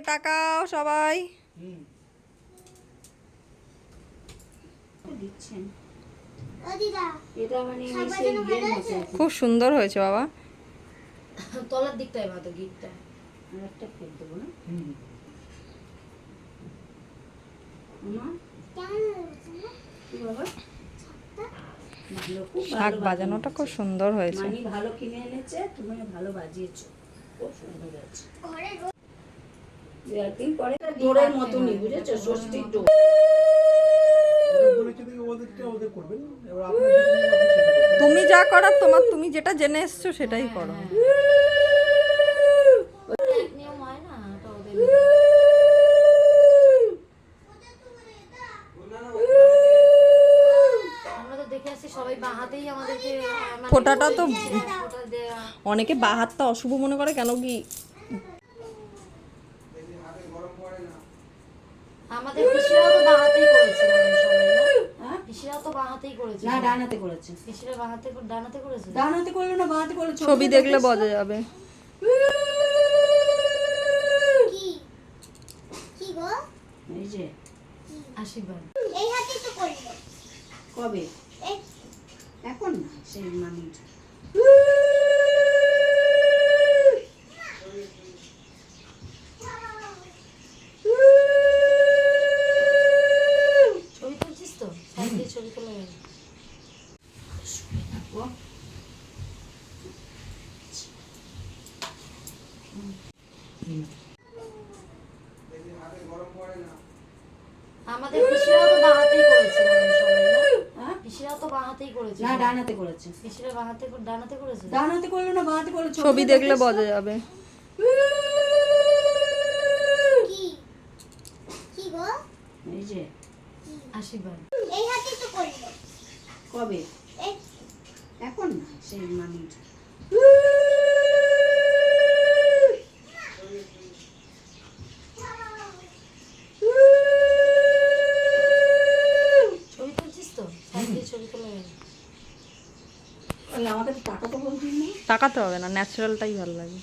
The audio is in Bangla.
তাকাও সবাই। খুব সুন্দর হয়েছে বাবা। তলার দিকটায় ভাতো গিটটা আর একটা ফেল দেবো না। শাক বাজানোটা খুব সুন্দর হয়েছে। মানি ভালো কিনে এনেছে, তুমি ভালো বাজিয়েছো, খুব সুন্দর হয়েছে। একদিন পরে দোরের মতনই বুঝেছো, ষষ্ঠী ডোর। তুমি যা করার তোমার, তুমি যেটা জেনে এসছো সেটাই করো। নিয়ম হয় না ওদের। আমরা তো দেখে আসছি সবাই বাঁ হাতেই আমাদেরকে ফোঁটাটা তো অনেকে বাঁ হাতটা অশুভ মনে করে, কেন কি আমাদের পিসিরাও তো বাঁ হাতেই করেছে সবাই না? হ্যাঁ, পিসিরাও তো বাঁ হাতেই করেছে। না, ডান হাতে করেছে। পিসিরা বাঁ হাতে, ডান হাতে করেছে। ডান হাতে করলো না, বাঁ হাতে করেছে। ছবি দেখলে বোঝা যাবে। কি কি গো? এই যে আশীর্বাদ। এই হাতেই তো করবে। কবে? এখন না, সেই মামির। ছবি তুলছিস তো? সাইড দিয়ে ছবি তোলা যাবে। আমাদের পিসিরাও তো বাঁ হাতেই করেছে সবাই না? হ্যাঁ, পিসিরাও তো বাঁ হাতেই করেছে। না, ডান হাতে করেছে। পিসিরা বাঁ হাতে, ডান হাতে করেছে। ডান হাতে করলো না, বাঁ হাতে করেছে। ছবি দেখলে বোঝা যাবে। কি কি গো? এই যে আশীর্বাদ। এই হাতেই তো করবে। কবে? এখন না, সেই মামির। ছবি তুলছিস তো? সাইড দিয়ে ছবি তোলা যাবে। আমাকে তো টাকা তো বলছিস না। তাকাতে হবে না, ন্যাচারালটাই ভালো লাগে।